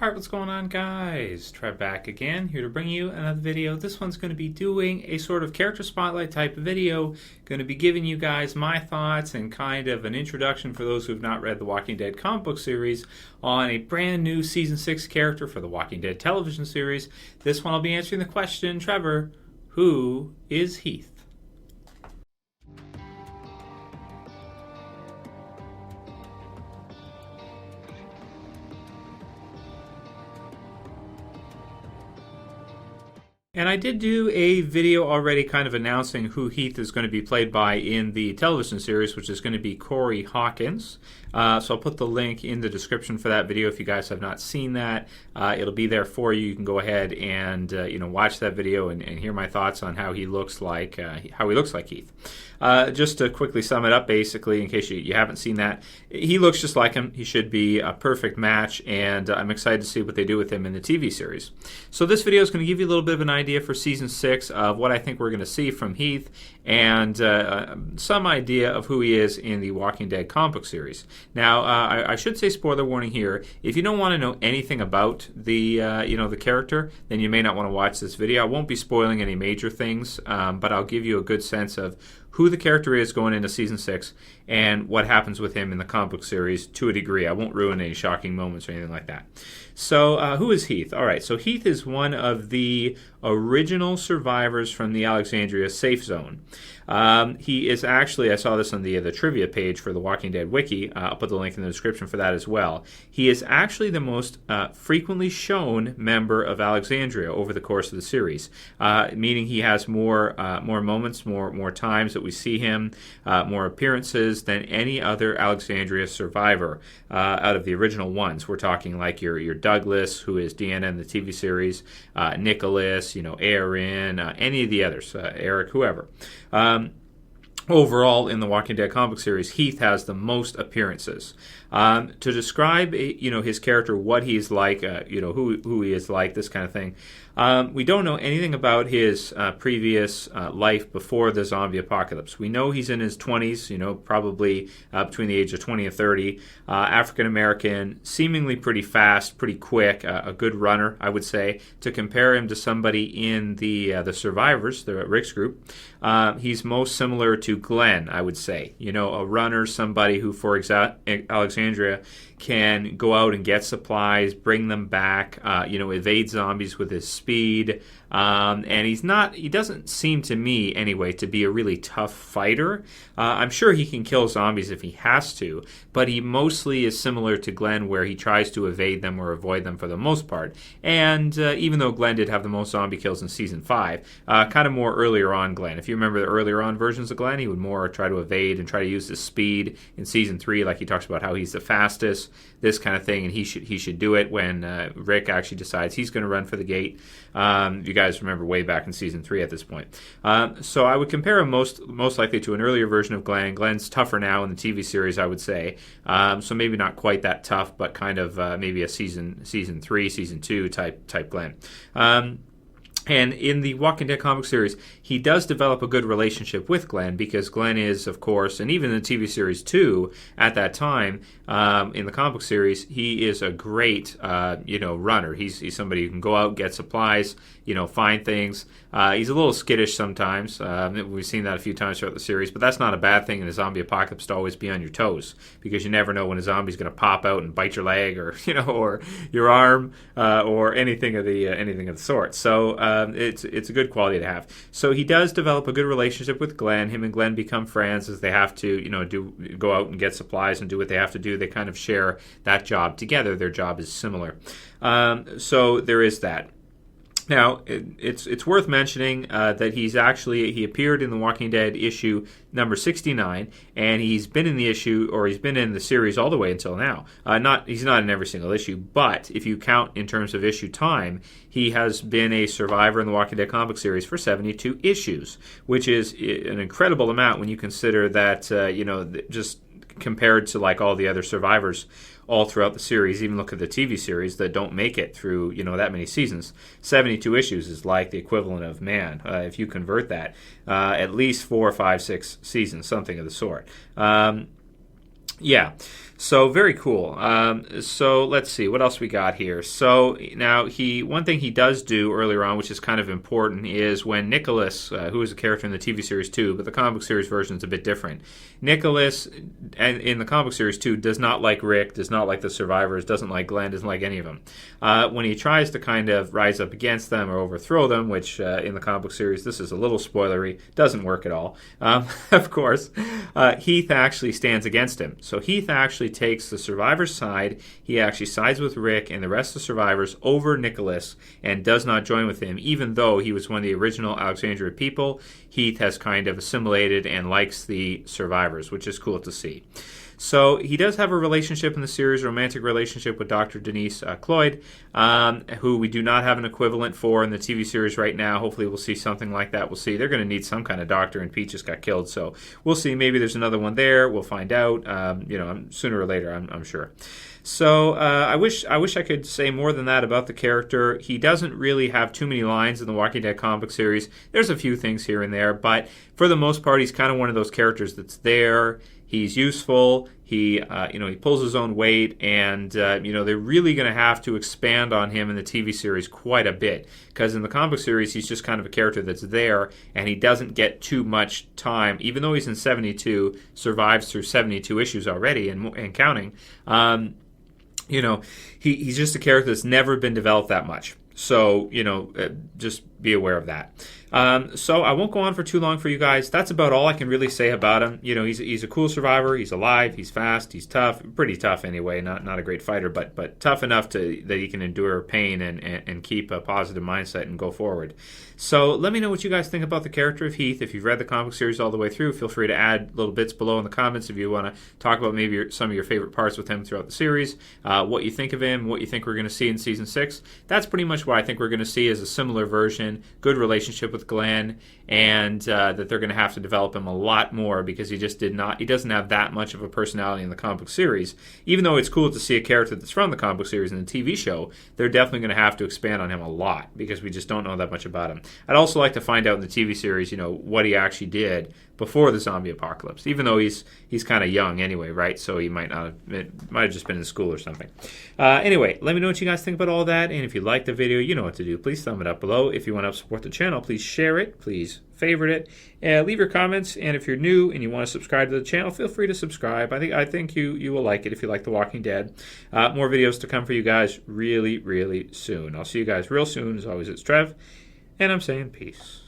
Alright, what's going on, guys? Trev back again, here to bring you another video. This one's going to be doing a sort of character spotlight type of video. Going to be giving you guys my thoughts and kind of an introduction for those who have not read the Walking Dead comic book series on a brand new Season 6 character for the Walking Dead television series. This one I'll be answering the question, Trevor, who is Heath? And I did do a video already kind of announcing who Heath is going to be played by in the television series, which is going to be Corey Hawkins. So I'll put the link in the description for that video if you guys have not seen that. It'll be there for you. You can go ahead and watch that video and hear my thoughts on how he looks like Heath. Just to quickly sum it up, basically, in case you haven't seen that, he looks just like him. He should be a perfect match, and I'm excited to see what they do with him in the TV series. So this video is going to give you a little bit of an idea for Season 6 of what I think we're going to see from Heath, and some idea of who he is in the Walking Dead comic book series. Now, I should say, spoiler warning here, if you don't want to know anything about the character, then you may not want to watch this video. I won't be spoiling any major things, but I'll give you a good sense of who the character is going into Season 6 and what happens with him in the comic book series to a degree. I won't ruin any shocking moments or anything like that. So who is Heath? All right, so Heath is one of the original survivors from the Alexandria Safe Zone. He is actually, I saw this on the trivia page for the Walking Dead wiki. I'll put the link in the description for that as well. He is actually the most frequently shown member of Alexandria over the course of the series, meaning he has more moments, more times that we see him, more appearances than any other Alexandria survivor out of the original ones. We're talking like your Douglas, who is Deanna in the TV series, Nicholas, Aaron, any of the others, Eric, whoever. Overall, in the Walking Dead comic series, Heath has the most appearances. To describe, his character, what he's like, who he is like, this kind of thing. We don't know anything about his previous life before the zombie apocalypse. We know he's in his 20s, probably between the age of 20 and 30. African American, seemingly pretty fast, pretty quick, a good runner, I would say. To compare him to somebody in the Survivors, the Rick's group, he's most similar to Glenn, I would say. A runner, somebody who, for Alexandria, can go out and get supplies, bring them back, evade zombies with his speed. And he doesn't seem to me, anyway, to be a really tough fighter. I'm sure he can kill zombies if he has to, but he mostly is similar to Glenn, where he tries to evade them or avoid them for the most part. And even though Glenn did have the most zombie kills in Season 5, kind of more earlier on Glenn. If you remember the earlier on versions of Glenn, he would more try to evade and try to use his speed. In Season 3, like he talks about how he's the fastest, this kind of thing, and he should do it when Rick actually decides he's going to run for the gate. You guys remember way back in Season 3 at this point. So I would compare him most likely to an earlier version of Glenn. Glenn's tougher now in the TV series, I would say. So maybe not quite that tough, but kind of maybe a Season 3, Season 2 type Glenn. And in the Walking Dead comic series, he does develop a good relationship with Glenn, because Glenn is, of course, and even in the TV series too, at that time, in the comic book series, he is a great, runner. He's somebody who can go out, get supplies, find things. He's a little skittish sometimes. We've seen that a few times throughout the series, but that's not a bad thing in a zombie apocalypse, to always be on your toes, because you never know when a zombie's going to pop out and bite your leg, or or your arm, or anything of the sort. So it's a good quality to have. So he does develop a good relationship with Glenn. Him and Glenn become friends as they have to, go out and get supplies and do what they have to do. They kind of share that job together. Their job is similar. So there is that. Now, it's worth mentioning that he appeared in the Walking Dead issue number 69, and he's been in the series all the way until now. He's not in every single issue, but if you count in terms of issue time, he has been a survivor in the Walking Dead comic series for 72 issues, which is an incredible amount when you consider that, just compared to like all the other survivors all throughout the series. Even look at the TV series that don't make it through that many seasons. 72 issues is like the equivalent of, if you convert that, at least 4, 5, 6 seasons, something of the sort. So very cool. So let's see what else we got here. So now one thing he does do earlier on, which is kind of important, is when Nicholas, who is a character in the TV series too, but the comic book series version is a bit different. Nicholas, and in the comic book series too, does not like Rick, does not like the survivors, doesn't like Glenn, doesn't like any of them. When he tries to kind of rise up against them or overthrow them, which in the comic book series, this is a little spoilery, doesn't work at all. Of course, Heath actually stands against him. So Heath actually takes the survivors' side. He actually sides with Rick and the rest of the survivors over Nicholas and does not join with him, even though he was one of the original Alexandria people. Heath has kind of assimilated and likes the survivors, which is cool to see. So he does have a relationship in the series, a romantic relationship with Dr. Denise Cloyd, who we do not have an equivalent for in the TV series right now. Hopefully we'll see something like that. We'll see. They're going to need some kind of doctor, and Pete just got killed. So we'll see. Maybe there's another one there. We'll find out. Sooner or later, I'm sure. So I wish I could say more than that about the character. He doesn't really have too many lines in the Walking Dead comic book series. There's a few things here and there, but for the most part, he's kind of one of those characters that's there. He's useful. He pulls his own weight, and they're really going to have to expand on him in the TV series quite a bit, because in the comic series he's just kind of a character that's there, and he doesn't get too much time, even though he's in 72, survives through 72 issues already and counting. He's just a character that's never been developed that much. So, just be aware of that. So I won't go on for too long for you guys. That's about all I can really say about him. He's a cool survivor. He's alive. He's fast. He's tough. Pretty tough anyway. Not a great fighter, but tough enough that he can endure pain and keep a positive mindset and go forward. So let me know what you guys think about the character of Heath. If you've read the comic series all the way through, feel free to add little bits below in the comments if you want to talk about maybe some of your favorite parts with him throughout the series, what you think of him, what you think we're going to see in Season 6. That's pretty much what I think we're going to see as a similar version, good relationship with Glenn, and that they're going to have to develop him a lot more because he doesn't have that much of a personality in the comic book series. Even though it's cool to see a character that's from the comic book series in the TV show, they're definitely going to have to expand on him a lot because we just don't know that much about him. I'd also like to find out in the TV series, what he actually did before the zombie apocalypse, even though he's kind of young anyway, right? So he might have just been in school or something. Anyway, let me know what you guys think about all that, and if you like the video, you know what to do. Please thumb it up below. If you want to help support the channel, please share it, please favorite it, and leave your comments. And if you're new and you want to subscribe to the channel, feel free to subscribe. I think you will like it if you like The Walking Dead. More videos to come for you guys really, really soon. I'll see you guys real soon. As always, it's Trev, and I'm saying peace.